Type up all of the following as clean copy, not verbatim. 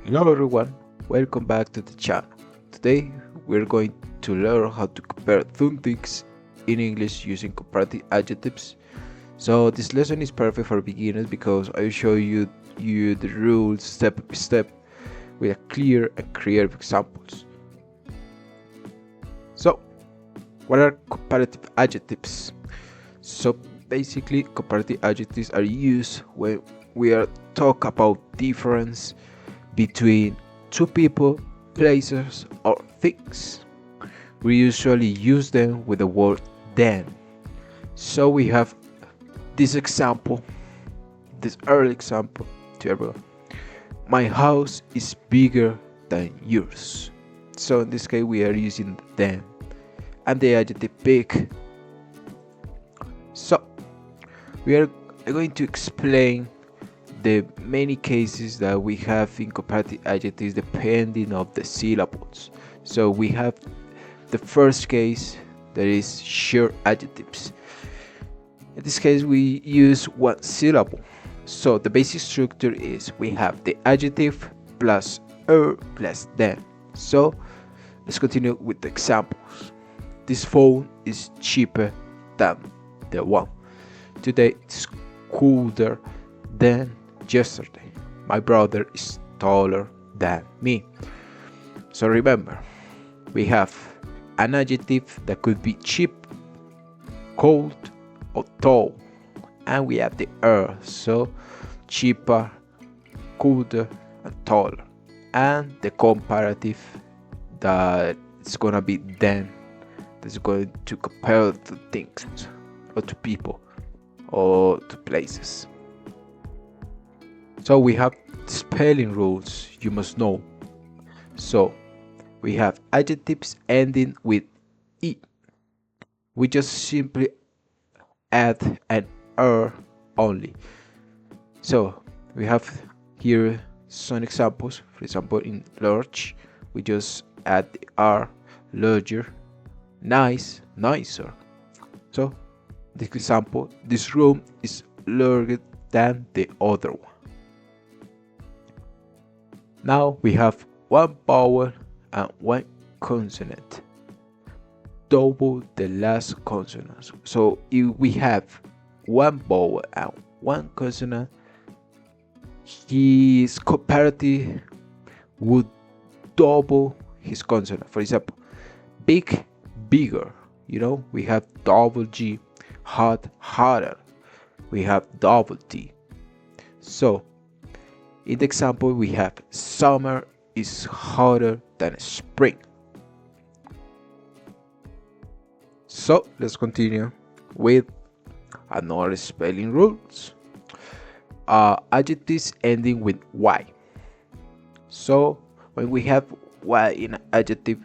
Hello everyone, welcome back to the channel. Today we're going to learn how to compare some things in English using comparative adjectives. So this lesson is perfect for beginners because I will show you the rules step by step with a clear and creative examples. So what are comparative adjectives? So basically comparative adjectives are used when we are talk about difference between two people, places, or things. We usually use them with the word than. So we have this example, this early example to everyone. My house is bigger than yours. So in this case we are using than and the adjective big. So we are going to explain the many cases that we have in comparative adjectives depending of the syllables. So we have the first case, that is short adjectives. In this case we use one syllable. So the basic structure is we have the adjective plus plus than. So let's continue with the examples. This phone is cheaper than the one. Today it's colder than yesterday. My brother is taller than me. So remember, we have an adjective that could be cheap, cold, or tall, and we have the so cheaper, colder, and taller, and the comparative that it's gonna be then, that's going to compare to things or to people or to places. So we have spelling rules you must know. So we have adjectives ending with e. We just simply add an only. So we have here some examples. For example, in large, we just add the larger, nice, nicer. So this example, this room is larger than the other one. Now we have one vowel and one consonant. Double the last consonant. So if we have one vowel and one consonant, his comparative would double his consonant. For example, big, bigger. We have double G. Hot, hotter. We have double T. So in the example we have summer is hotter than spring. So let's continue with another spelling rules. Adjectives ending with y. So when we have y in an adjective,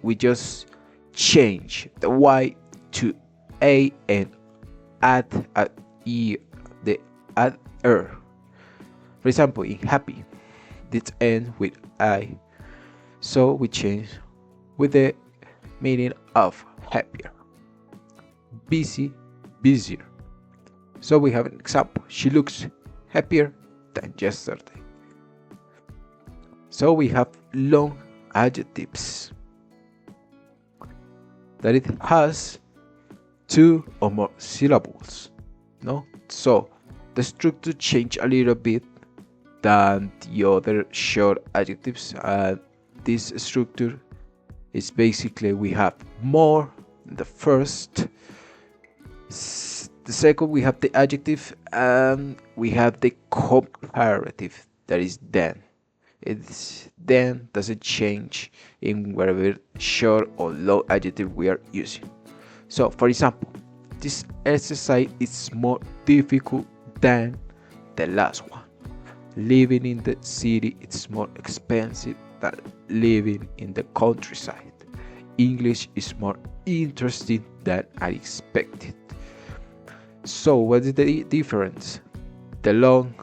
we just change the y to a and add the add er. For example, in happy, this ends with I, so we change with the meaning of happier. Busy, busier. So we have an example. She looks happier than yesterday. So we have long adjectives that it has two or more syllables. So the structure change a little bit than the other short adjectives, and this structure is basically we have more in the first, the second we have the adjective, and we have the comparative, that is then. It's then doesn't change in whatever short or long adjective we are using. So for example, this exercise is more difficult than the last one. Living in the city is more expensive than living in the countryside. English is more interesting than I expected. So what is the difference? The long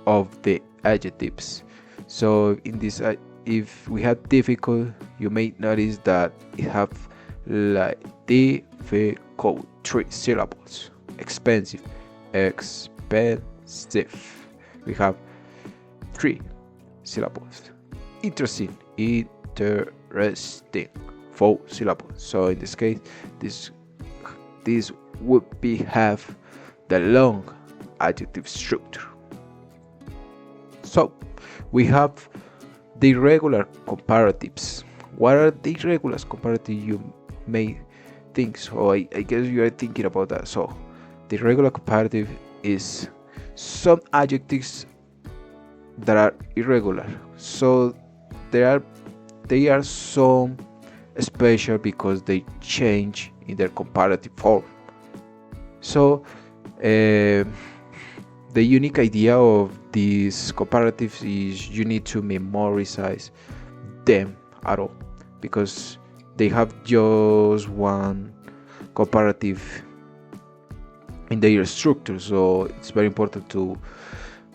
of the adjectives. So in this, if we have difficult, you may notice that it have like difficult 3 syllables. Expensive, expensive. We have 3. syllables. Interesting. 4 syllables. So in this case, this would be have the long adjective structure. So we have the irregular comparatives. What are the irregular comparatives? You may think so. I guess you are thinking about that. So the irregular comparative is some adjectives that are irregular. So they are some special because they change in their comparative form. So the unique idea of these comparatives is you need to memorize them at all, because they have just one comparative in their structure. So it's very important to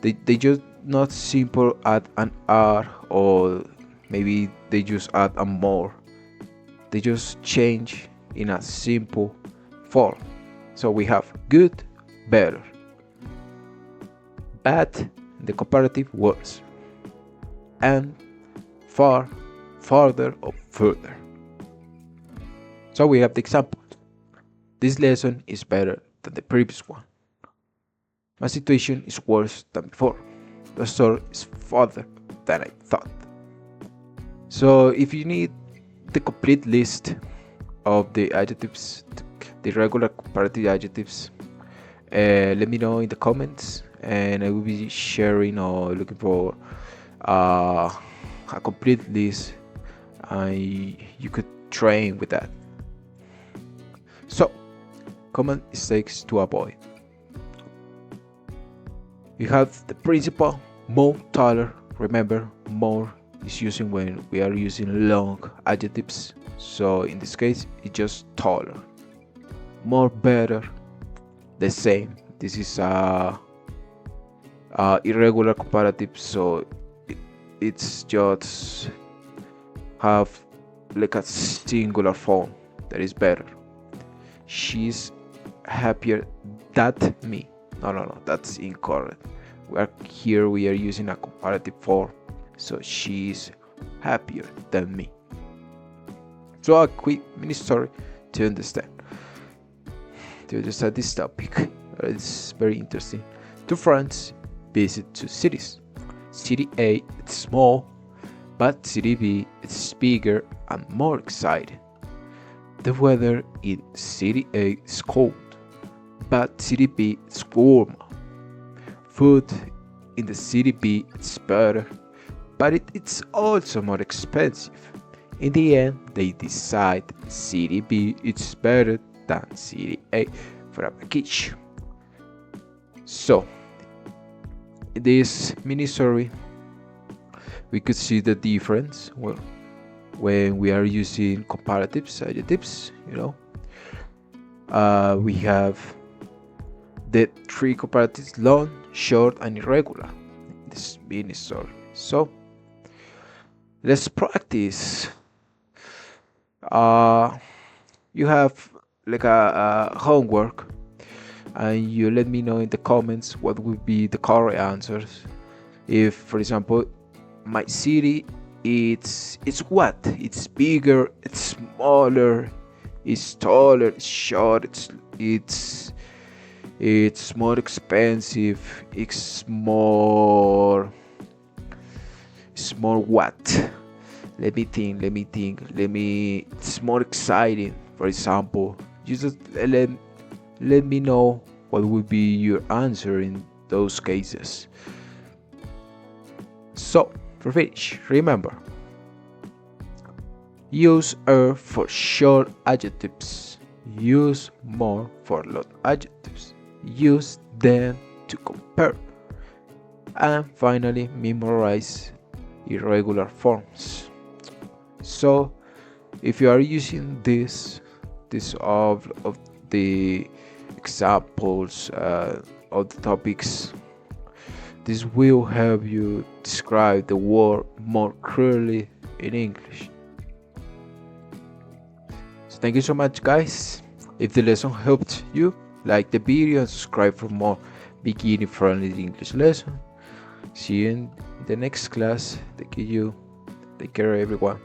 they just not simple add an R, or maybe they just add a more. They just change in a simple form. So we have good, better, bad, the comparative worse, and far, farther, or further. So we have the example. This lesson is better than the previous one. My situation is worse than before. The store is farther than I thought. So if you need the complete list of the adjectives, the regular comparative adjectives, let me know in the comments, and I will be sharing or looking for a complete list, and you could train with that. So, common mistakes to avoid. You have the principle more, taller. Remember, more is using when we are using long adjectives. So in this case, it's just taller. More, better, the same. This is a irregular comparative, so it's just have like a singular form that is better. She's happier than me. No, that's incorrect. We are using a comparative form, so she's happier than me. So a quick mini story to understand this topic. It's very interesting. Two friends visit two cities. City A is small, but City B is bigger and more exciting. The weather in City A is cold, but City B is warmer. Food in the City B is better, but it's also more expensive. In the end, they decide City B is better than City A for a vacation. So, in this mini story, we could see the difference when we are using comparatives, adjectives. We have the three comparatives: long, short, and irregular in this mini story. So let's practice. You have like a homework, and you let me know in the comments what would be the correct answers. If, for example, my city, it's what? It's bigger, it's smaller, it's taller, it's short, it's more expensive, it's more what? Let me think. It's more exciting, for example. You just let me know what would be your answer in those cases. So, for finish, remember, use er for short adjectives, use more for long adjectives, use them to compare, and finally memorize irregular forms. So if you are using this of the examples of the topics, this will help you describe the word more clearly in English. So thank you so much, guys. If the lesson helped you, like the video and subscribe for more beginner friendly English lesson. See you in the next class. Thank you. Take care, everyone.